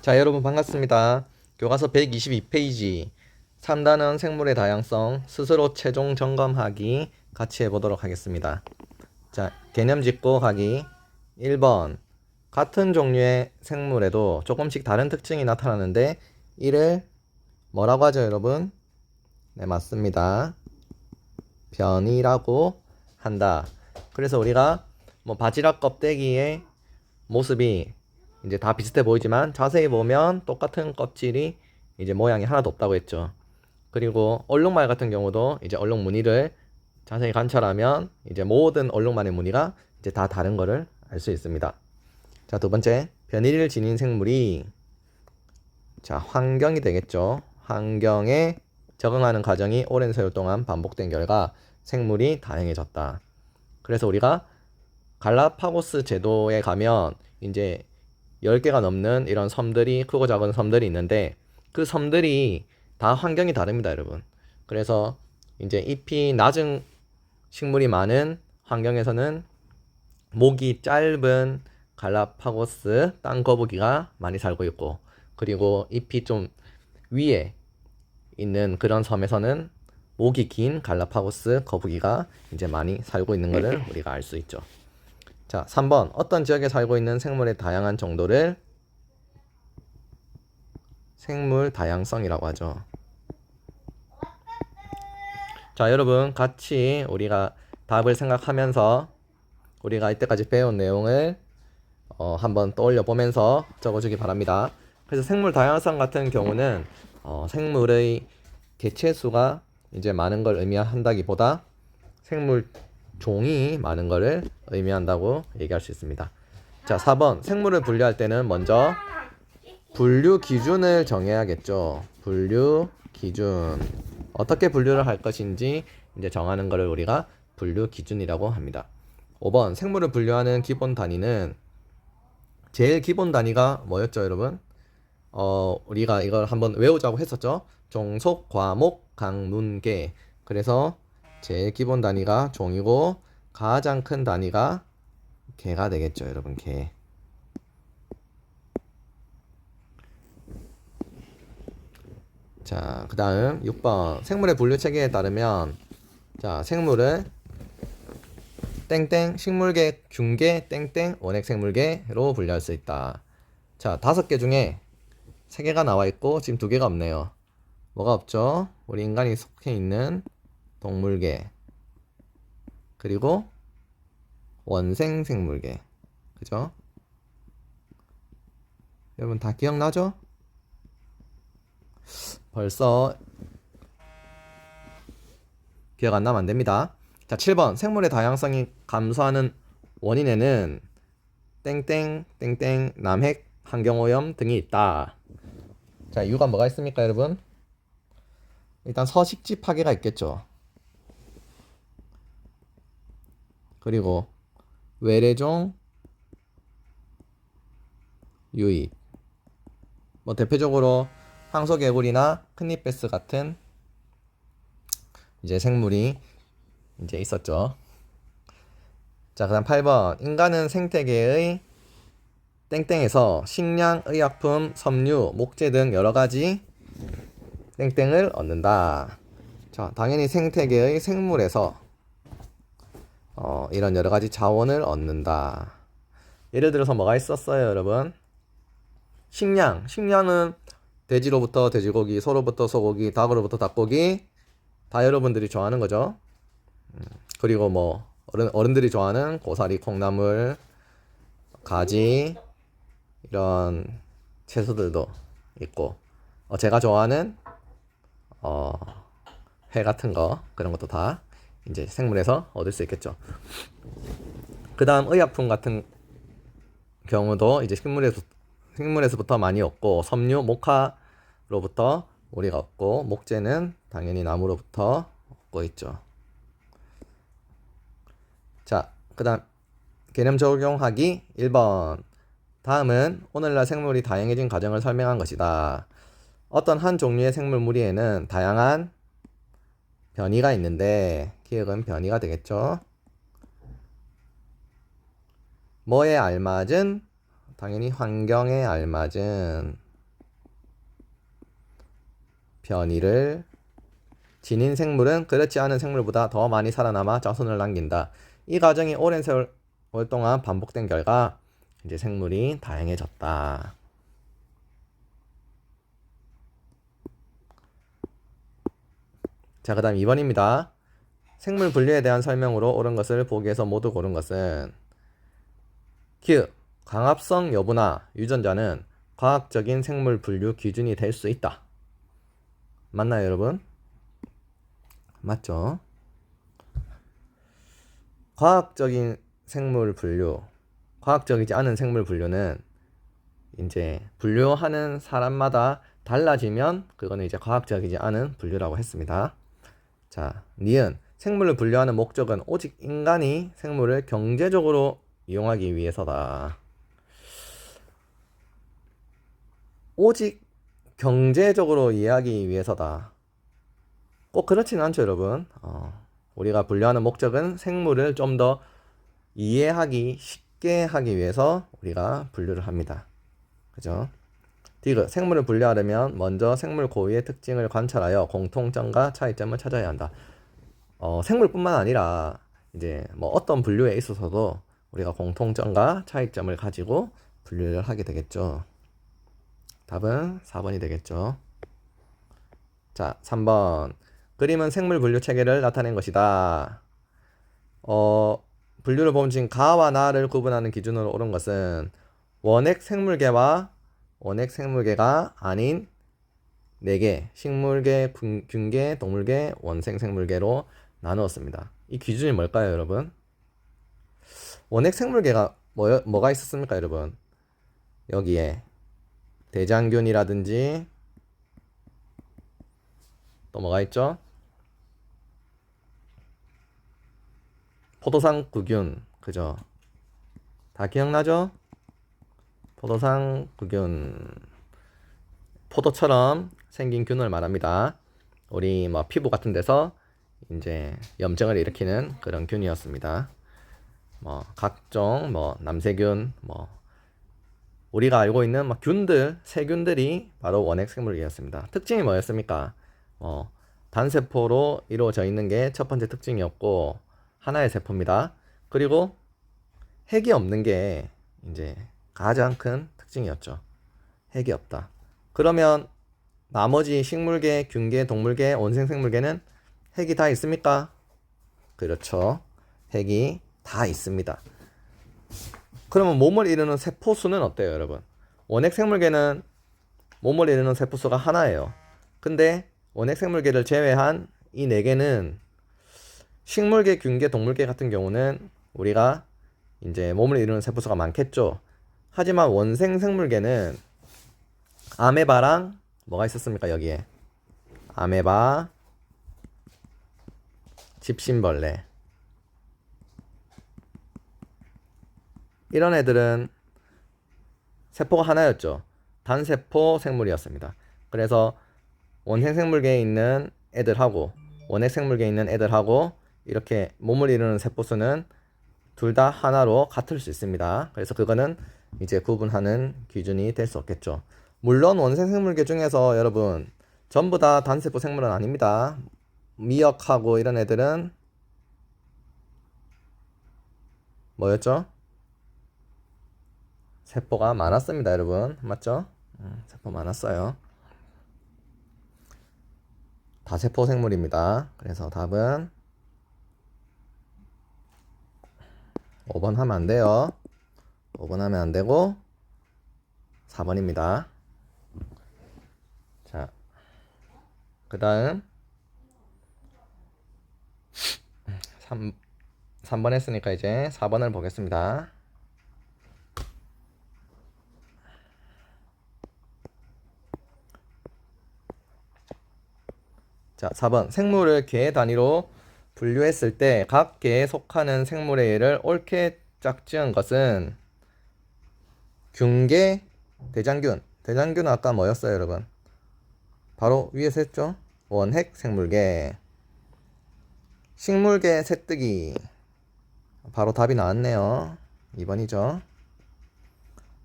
자, 여러분 반갑습니다. 교과서 122페이지 3단원 생물의 다양성 스스로 최종 점검하기 같이 해보도록 하겠습니다. 자, 개념 짚고 가기 1번 같은 종류의 생물에도 조금씩 다른 특징이 나타나는데 이를 뭐라고 하죠, 여러분? 네, 맞습니다. 변이라고 한다. 그래서 우리가 바지락 껍데기의 모습이 이제 다 비슷해 보이지만 자세히 보면 똑같은 껍질이 이제 모양이 하나도 없다고 했죠. 그리고 얼룩말 같은 경우도 이제 얼룩 무늬를 자세히 관찰하면 이제 모든 얼룩말의 무늬가 이제 다 다른 거를 알 수 있습니다. 자, 두 번째, 변이를 지닌 생물이 자, 환경이 되겠죠. 환경에 적응하는 과정이 오랜 세월 동안 반복된 결과 생물이 다양해졌다. 그래서 우리가 갈라파고스 제도에 가면 이제 10개가 넘는 이런 섬들이, 크고 작은 섬들이 있는데 그 섬들이 다 환경이 다릅니다, 여러분. 그래서 이제 잎이 낮은 식물이 많은 환경에서는 목이 짧은 갈라파고스 땅거북이가 많이 살고 있고, 그리고 잎이 좀 위에 있는 그런 섬에서는 목이 긴 갈라파고스 거북이가 이제 많이 살고 있는 것을 우리가 알 수 있죠. 자, 3번 어떤 지역에 살고 있는 생물의 다양한 정도를 생물 다양성이라고 하죠. 자, 여러분 같이 우리가 답을 생각하면서 우리가 이때까지 배운 내용을 한번 떠올려 보면서 적어주기 바랍니다. 그래서 생물 다양성 같은 경우는 생물의 개체수가 이제 많은 걸 의미한다기보다 생물 종이 많은 것을 의미한다고 얘기할 수 있습니다. 자, 4번 생물을 분류할 때는 먼저 분류 기준을 정해야겠죠. 분류 기준. 어떻게 분류를 할 것인지 이제 정하는 것을 우리가 분류 기준이라고 합니다. 5번 생물을 분류하는 기본 단위는 제일 기본 단위가 뭐였죠, 여러분? 우리가 이걸 한번 외우자고 했었죠. 종속, 과목, 강문계. 그래서 제일 기본 단위가 종이고 가장 큰 단위가 개가 되겠죠, 여러분. 개. 자, 그 다음 6번 생물의 분류 체계에 따르면 자, 생물을 땡땡 식물계, 균계, 땡땡 원핵 생물계로 분류할 수 있다. 자, 5개 중에 3개가 나와 있고 지금 2개가 없네요. 뭐가 없죠? 우리 인간이 속해 있는 동물계, 그리고 원생 생물계. 그죠? 여러분 다 기억나죠? 벌써 기억 안 나면 안 됩니다. 자, 7번 생물의 다양성이 감소하는 원인에는 땡땡 땡땡 남핵 환경오염 등이 있다. 자, 이유가 뭐가 있습니까, 여러분? 일단 서식지 파괴가 있겠죠. 그리고 외래종 유입. 대표적으로 황소개구리나 큰잎베스 같은 이제 생물이 이제 있었죠. 자, 그다음 8번 인간은 생태계의 땡땡에서 식량, 의약품, 섬유, 목재 등 여러 가지 땡땡을 얻는다. 자, 당연히 생태계의 생물에서 이런 여러 가지 자원을 얻는다. 예를 들어서 뭐가 있었어요, 여러분? 식량은 돼지로부터 돼지고기, 소로부터 소고기, 닭으로부터 닭고기, 다 여러분들이 좋아하는 거죠. 그리고 어른들이 좋아하는 고사리, 콩나물, 가지, 이런 채소들도 있고, 제가 좋아하는 회 같은 거, 그런 것도 다 이제 생물에서 얻을 수 있겠죠. 그 다음 의약품 같은 경우도 이제 식물에서부터 많이 얻고, 섬유, 목화로부터 우리가 얻고, 목재는 당연히 나무로부터 얻고 있죠. 자, 그 다음 개념 적용하기 1번. 다음은 오늘날 생물이 다양해진 과정을 설명한 것이다. 어떤 한 종류의 생물 무리에는 다양한 변이가 있는데 기억은 변이가 되겠죠. 뭐에 알맞은? 당연히 환경에 알맞은. 변이를 지닌 생물은 그렇지 않은 생물보다 더 많이 살아남아 자손을 남긴다. 이 과정이 오랜 세월 동안 반복된 결과 이제 생물이 다양해졌다. 자, 그 다음 2번입니다. 생물 분류에 대한 설명으로 옳은 것을 보기에서 모두 고른 것은 q. 광합성 여부나 유전자는 과학적인 생물 분류 기준이 될 수 있다. 맞나요, 여러분? 맞죠? 과학적인 생물 분류, 과학적이지 않은 생물 분류는 이제 분류하는 사람마다 달라지면 그거는 이제 과학적이지 않은 분류라고 했습니다. 자, 니은 생물을 분류하는 목적은 오직 인간이 생물을 경제적으로 이용하기 위해서다. 오직 경제적으로 이해하기 위해서다. 꼭 그렇지는 않죠, 여러분. 우리가 분류하는 목적은 생물을 좀 더 이해하기 쉽게 하기 위해서 우리가 분류를 합니다. 그죠? 디귿 생물을 분류하려면 먼저 생물 고유의 특징을 관찰하여 공통점과 차이점을 찾아야 한다. 생물뿐만 아니라 이제 뭐 어떤 분류에 있어서도 우리가 공통점과 차이점을 가지고 분류를 하게 되겠죠. 답은 4번이 되겠죠. 자, 3번. 그림은 생물 분류 체계를 나타낸 것이다. 분류를 보면 지금 가와 나를 구분하는 기준으로 옳은 것은 원핵 생물계와 원핵 생물계가 아닌 4개, 식물계, 균계, 동물계, 원생 생물계로 나누었습니다. 이 기준이 뭘까요, 여러분? 원핵 생물계가 뭐가 있었습니까, 여러분? 여기에 대장균이라든지 또 뭐가 있죠? 포도상구균, 그죠? 다 기억나죠? 포도상구균, 포도처럼 생긴 균을 말합니다. 우리 뭐 피부 같은 데서 이제 염증을 일으키는 그런 균이었습니다. 뭐 각종 뭐 남세균, 뭐 우리가 알고 있는 막 균들, 세균들이 바로 원핵 생물이었습니다. 특징이 뭐였습니까? 단세포로 이루어져 있는 게 첫 번째 특징이었고 하나의 세포입니다. 그리고 핵이 없는 게 이제 가장 큰 특징이었죠. 핵이 없다. 그러면 나머지 식물계, 균계, 동물계, 원생생물계는 핵이 다 있습니까? 그렇죠. 핵이 다 있습니다. 그러면 몸을 이루는 세포수는 어때요, 여러분? 원핵 생물계는 몸을 이루는 세포수가 하나예요. 근데 원핵 생물계를 제외한 이 4개는 식물계, 균계, 동물계 같은 경우는 우리가 이제 몸을 이루는 세포수가 많겠죠. 하지만 원생 생물계는 아메바랑 뭐가 있었습니까, 여기에? 아메바, 집신벌레. 이런 애들은 세포가 하나였죠. 단세포 생물이었습니다. 그래서 원생 생물계에 있는 애들하고 원핵 생물계에 있는 애들하고 이렇게 몸을 이루는 세포수는 둘 다 하나로 같을 수 있습니다. 그래서 그거는 이제 구분하는 기준이 될 수 없겠죠. 물론 원생 생물계 중에서 여러분 전부 다 단세포 생물은 아닙니다. 미역하고 이런 애들은 뭐였죠? 세포가 많았습니다, 여러분. 맞죠? 세포 많았어요. 다세포 생물입니다. 그래서 답은 5번 하면 안 돼요. 5번 하면 안 되고 4번입니다. 자, 그 다음 3번 했으니까 이제 4번을 보겠습니다. 자, 4번 생물을 개 단위로 분류했을 때 각 개에 속하는 생물의 예를 옳게 짝지은 것은 균계, 대장균. 대장균은 아까 뭐였어요, 여러분? 바로 위에서 했죠? 원핵 생물계. 식물계 새뜨기. 바로 답이 나왔네요. 2번이죠.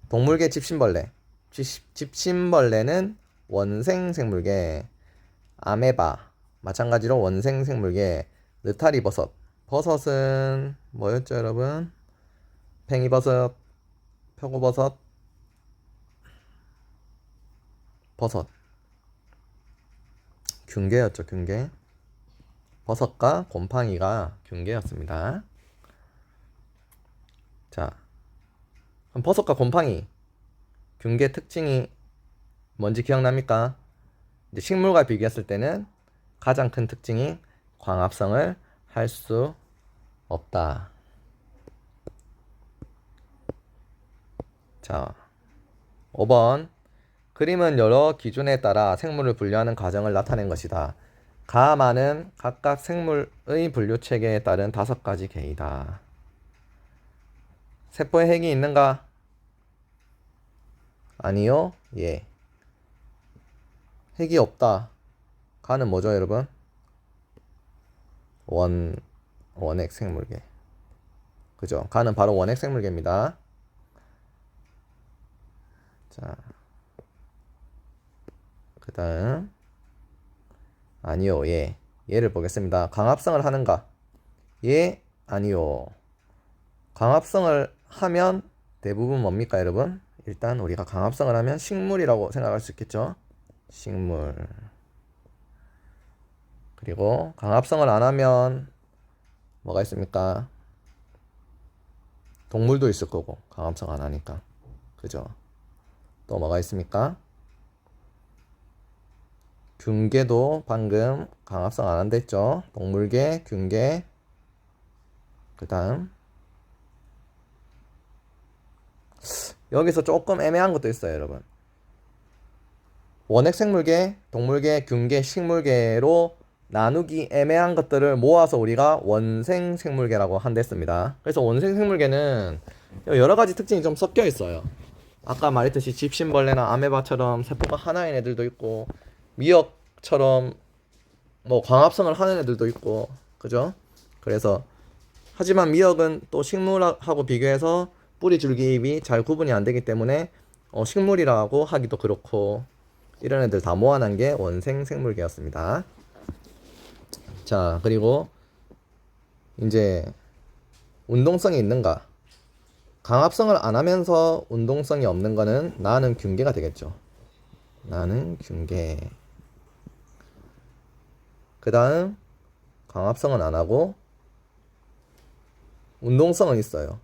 동물계 집신벌레. 집신벌레는 원생 생물계. 아메바 마찬가지로 원생 생물계. 느타리 버섯. 버섯은 뭐였죠, 여러분? 팽이버섯, 표고버섯, 버섯. 균계였죠, 균계. 버섯과 곰팡이가 균계였습니다. 자, 그럼 버섯과 곰팡이 균계 특징이 뭔지 기억납니까? 이제 식물과 비교했을 때는 가장 큰 특징이 광합성을 할 수 없다. 자, 5번. 그림은 여러 기준에 따라 생물을 분류하는 과정을 나타낸 것이다. 가마는 각각 생물의 분류 체계에 따른 5가지 계이다. 세포에 핵이 있는가? 아니요. 예. 핵이 없다. 가는 뭐죠, 여러분? 원핵 생물계. 그죠? 가는 바로 원핵 생물계입니다. 자, 그 다음. 아니요. 예. 얘를 보겠습니다. 광합성을 하는가? 예. 아니요. 광합성을 하면 대부분 뭡니까, 여러분? 일단 우리가 광합성을 하면 식물이라고 생각할 수 있겠죠? 식물. 그리고 광합성을 안 하면 뭐가 있습니까? 동물도 있을 거고, 광합성 안 하니까. 그죠? 또 뭐가 있습니까? 균계도 방금 광합성 안 한다 했죠? 동물계, 균계. 그 다음. 여기서 조금 애매한 것도 있어요, 여러분. 원핵 생물계, 동물계, 균계, 식물계로 나누기 애매한 것들을 모아서 우리가 원생 생물계라고 한댔습니다. 그래서 원생 생물계는 여러 가지 특징이 좀 섞여 있어요. 아까 말했듯이 집신벌레나 아메바처럼 세포가 하나인 애들도 있고, 미역처럼 뭐 광합성을 하는 애들도 있고, 그죠? 그래서 하지만 미역은 또 식물하고 비교해서 뿌리 줄기 잎이 잘 구분이 안 되기 때문에 식물이라고 하기도 그렇고, 이런 애들 다 모아놓은 게 원생 생물계였습니다. 자, 그리고 이제 운동성이 있는가? 광합성을 안 하면서 운동성이 없는 거는 나는 균계가 되겠죠. 나는 균계. 그 다음 광합성은 안 하고 운동성은 있어요.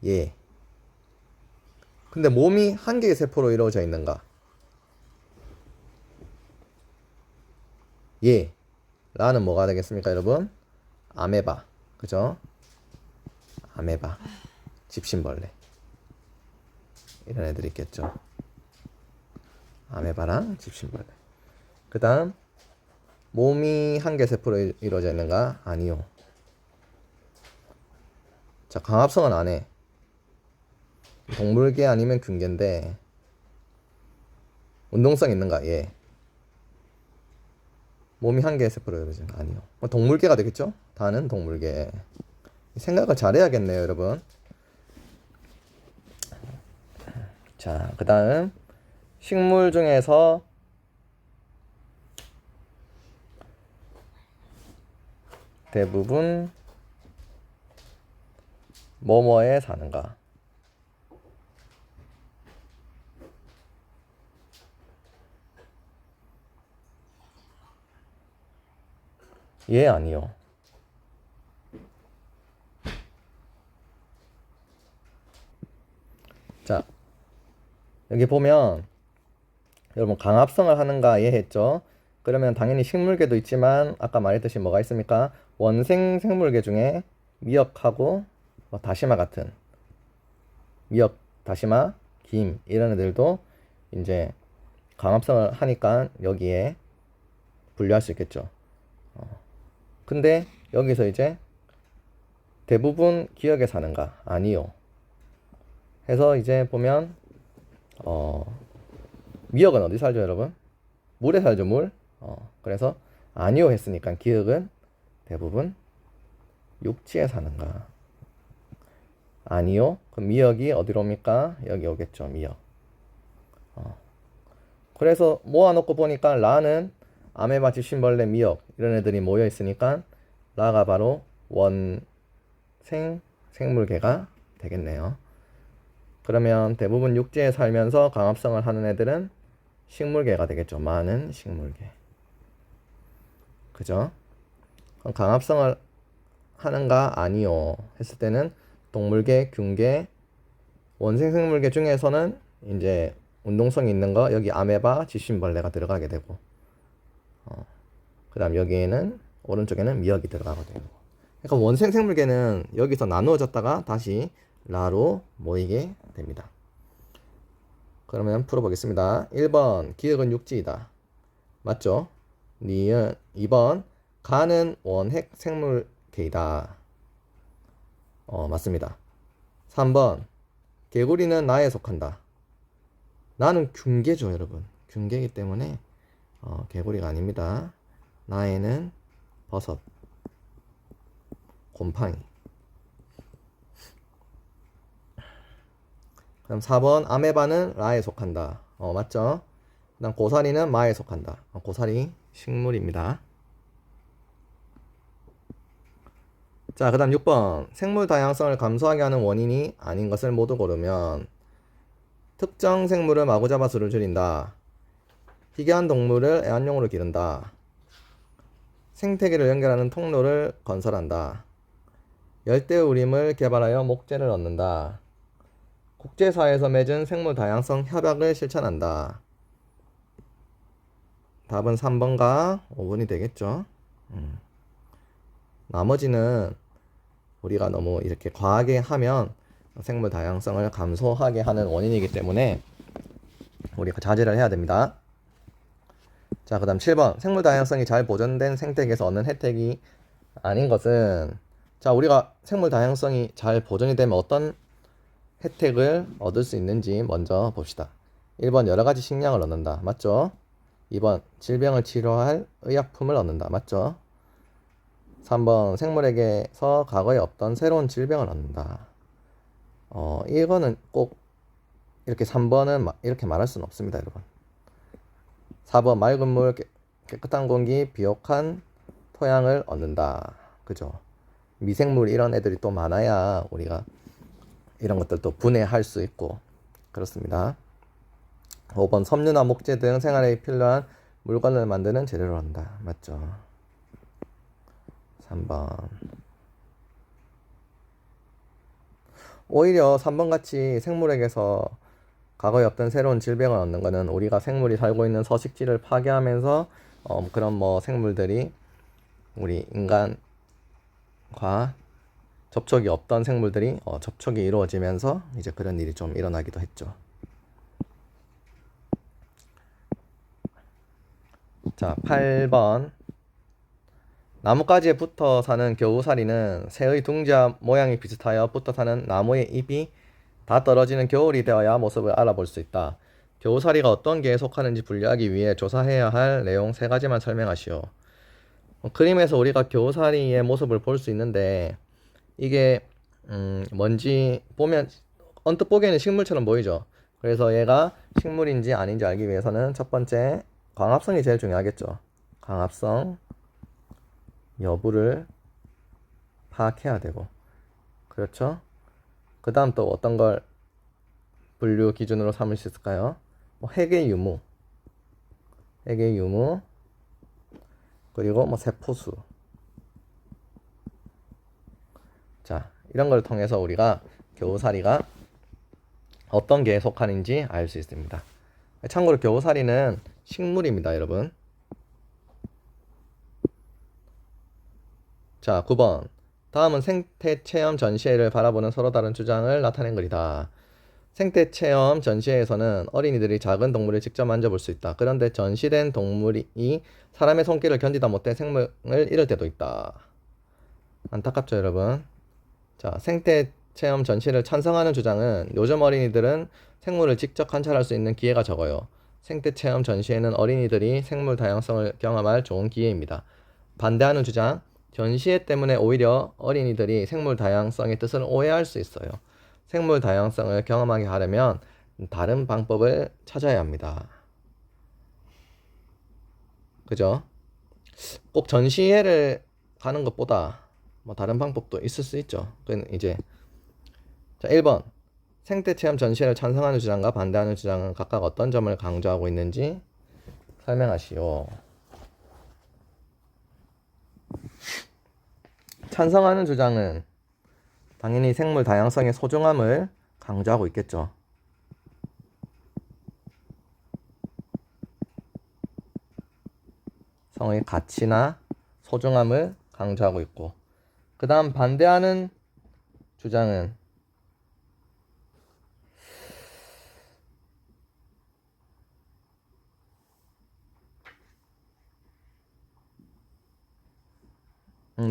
예. 근데 몸이 한 개의 세포로 이루어져 있는가? 예. 라는 뭐가 되겠습니까, 여러분? 아메바. 그죠? 아메바. 집신벌레. 이런 애들이 있겠죠. 아메바랑 집신벌레. 그 다음 몸이 한 개 세포로 이루어져 있는가? 아니요. 자, 광합성은 안 해. 동물계 아니면 균계인데 운동성 있는가? 예. 몸이 한 개의 세포로 이루어진가? 아니요. 동물계가 되겠죠? 다는 동물계. 생각을 잘해야겠네요, 여러분. 자, 그 다음 식물 중에서 대부분 뭐뭐에 사는가? 예, 아니요. 자, 여기 보면 여러분 강합성을 하는가 예 했죠? 그러면 당연히 식물계도 있지만 아까 말했듯이 뭐가 있습니까? 원생 생물계 중에 미역하고 뭐 다시마 같은 미역, 다시마, 김 이런 애들도 이제 강합성을 하니까 여기에 분류할 수 있겠죠. 근데 여기서 이제 대부분 기역에 사는가? 아니요. 해서 이제 보면 미역은 어디 살죠, 여러분? 물에 살죠, 물. 그래서 아니요 했으니까 기역은 대부분 육지에 사는가? 아니요. 그럼 미역이 어디로 옵니까? 여기 오겠죠, 미역. 그래서 모아놓고 보니까 라는 아메바, 집신벌레, 미역 이런 애들이 모여 있으니까 라가 바로 원생 생물계가 되겠네요. 그러면 대부분 육지에 살면서 강합성을 하는 애들은 식물계가 되겠죠. 많은 식물계. 그죠? 그럼 강합성을 하는가 아니요 했을 때는 동물계, 균계, 원생생물계 중에서는 이제 운동성이 있는 거 여기 아메바, 집신벌레가 들어가게 되고 그 다음 여기에는 오른쪽에는 미역이 들어가게 되고 그러니까 원생생물계는 여기서 나누어졌다가 다시 라로 모이게 됩니다. 그러면 풀어보겠습니다. 1번 기역은 육지이다. 맞죠? 니은 2번 가는 원핵 생물계이다. 맞습니다. 3번 개구리는 나에 속한다. 나는 균계죠, 여러분. 균계이기 때문에 개구리가 아닙니다. 나에는 버섯, 곰팡이. 그럼 4번 아메바는 라에 속한다. 맞죠? 그 다음 고사리는 마에 속한다. 고사리 식물입니다. 자, 그 다음 6번 생물 다양성을 감소하게 하는 원인이 아닌 것을 모두 고르면 특정 생물을 마구잡아 수를 줄인다. 희귀한 동물을 애완용으로 기른다. 생태계를 연결하는 통로를 건설한다. 열대우림을 개발하여 목재를 얻는다. 국제사회에서 맺은 생물 다양성 협약을 실천한다. 답은 3번과 5번이 되겠죠. 나머지는 우리가 너무 이렇게 과하게 하면 생물 다양성을 감소하게 하는 원인이기 때문에 우리가 자제를 해야 됩니다. 자, 그 다음 7번 생물 다양성이 잘 보존된 생태계에서 얻는 혜택이 아닌 것은 자, 우리가 생물 다양성이 잘 보존이 되면 어떤 혜택을 얻을 수 있는지 먼저 봅시다. 1번 여러가지 식량을 얻는다. 맞죠? 2번 질병을 치료할 의약품을 얻는다. 맞죠? 3번 생물에게서 과거에 없던 새로운 질병을 얻는다. 이거는 꼭 이렇게 3번은 이렇게 말할 수는 없습니다, 여러분. 4번 맑은 물, 깨끗한 공기, 비옥한 토양을 얻는다. 그죠? 미생물 이런 애들이 또 많아야 우리가 이런 것들도 분해할 수 있고 그렇습니다. 5번 섬유나 목재 등 생활에 필요한 물건을 만드는 재료를 한다. 맞죠? 3번 오히려 3번 같이 생물에게서 과거에 없던 새로운 질병을 얻는 거는 우리가 생물이 살고 있는 서식지를 파괴하면서 그런 뭐 생물들이 우리 인간과 접촉이 없던 생물들이 접촉이 이루어지면서 이제 그런 일이 좀 일어나기도 했죠. 자, 8번 나뭇가지에 붙어 사는 겨우살이는 새의 둥지와 모양이 비슷하여 붙어 사는 나무의 잎이 다 떨어지는 겨울이 되어야 모습을 알아볼 수 있다. 겨우살이가 어떤 개에 속하는지 분류하기 위해 조사해야 할 내용 3가지만 설명하시오. 그림에서 우리가 겨우살이의 모습을 볼 수 있는데 이게 뭔지 보면 언뜻 보기에는 식물처럼 보이죠. 그래서 얘가 식물인지 아닌지 알기 위해서는 첫 번째 광합성이 제일 중요하겠죠. 광합성 여부를 파악해야 되고 그렇죠. 그 다음 또 어떤 걸 분류 기준으로 삼을 수 있을까요? 뭐 핵의 유무 그리고 뭐 세포수. 자, 이런 걸 통해서 우리가 겨우살이가 어떤 개에 속하는지 알 수 있습니다. 참고로 겨우살이는 식물입니다, 여러분. 자, 9번 다음은 생태체험 전시회를 바라보는 서로 다른 주장을 나타낸 글이다. 생태체험 전시회에서는 어린이들이 작은 동물을 직접 만져볼 수 있다. 그런데 전시된 동물이 사람의 손길을 견디다 못해 생명을 잃을 때도 있다. 안타깝죠, 여러분. 자, 생태체험 전시를 찬성하는 주장은 요즘 어린이들은 생물을 직접 관찰할 수 있는 기회가 적어요. 생태체험 전시회는 어린이들이 생물 다양성을 경험할 좋은 기회입니다. 반대하는 주장, 전시회 때문에 오히려 어린이들이 생물 다양성의 뜻을 오해할 수 있어요. 생물 다양성을 경험하게 하려면 다른 방법을 찾아야 합니다. 그죠? 꼭 전시회를 가는 것보다 뭐 다른 방법도 있을 수 있죠. 그건 이제 자 1번 생태 체험 전시회를 찬성하는 주장과 반대하는 주장은 각각 어떤 점을 강조하고 있는지 설명하시오. 찬성하는 주장은 당연히 생물 다양성의 소중함을 강조하고 있겠죠. 성의 가치나 소중함을 강조하고 있고, 그 다음 반대하는 주장은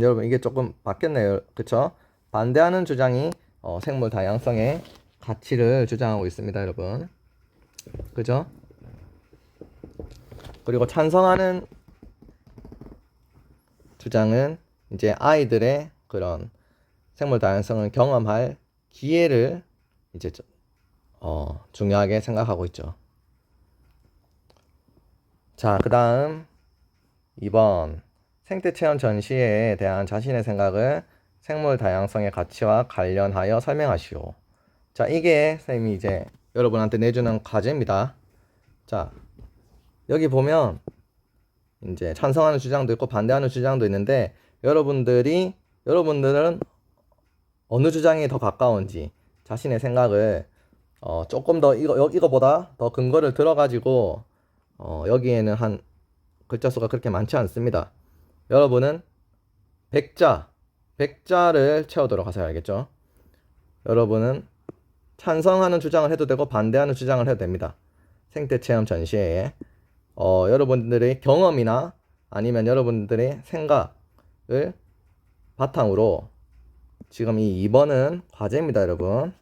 여러분 이게 조금 바뀌었네요. 그쵸? 반대하는 주장이 생물 다양성의 가치를 주장하고 있습니다, 여러분. 그죠? 그리고 찬성하는 주장은 이제 아이들의 그런 생물 다양성을 경험할 기회를 이제 중요하게 생각하고 있죠. 자, 그 다음 2번 생태 체험 전시회에 대한 자신의 생각을 생물 다양성의 가치와 관련하여 설명하시오. 자, 이게 선생님이 이제 여러분한테 내주는 과제입니다. 자, 여기 보면 이제 찬성하는 주장도 있고 반대하는 주장도 있는데 여러분들은 어느 주장이 더 가까운지 자신의 생각을 조금 더 이거보다 더 근거를 들어가지고 여기에는 한 글자 수가 그렇게 많지 않습니다. 여러분은 100자를 채우도록 하세요. 알겠죠? 여러분은 찬성하는 주장을 해도 되고 반대하는 주장을 해도 됩니다. 생태체험 전시회에 여러분들의 경험이나 아니면 여러분들의 생각을 바탕으로 지금 이 2번은 과제입니다, 여러분.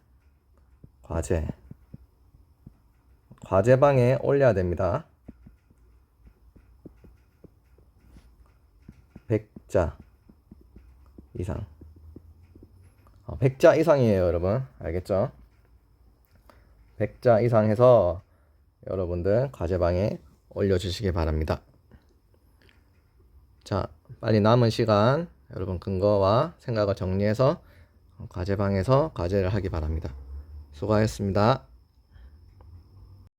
과제방에 올려야 됩니다. 100자 이상. 100자 이상이에요, 여러분. 알겠죠? 100자 이상 해서 여러분들 과제방에 올려주시기 바랍니다. 자, 빨리 남은 시간 여러분 근거와 생각을 정리해서 과제방에서 과제를 하기 바랍니다. 수고하셨습니다.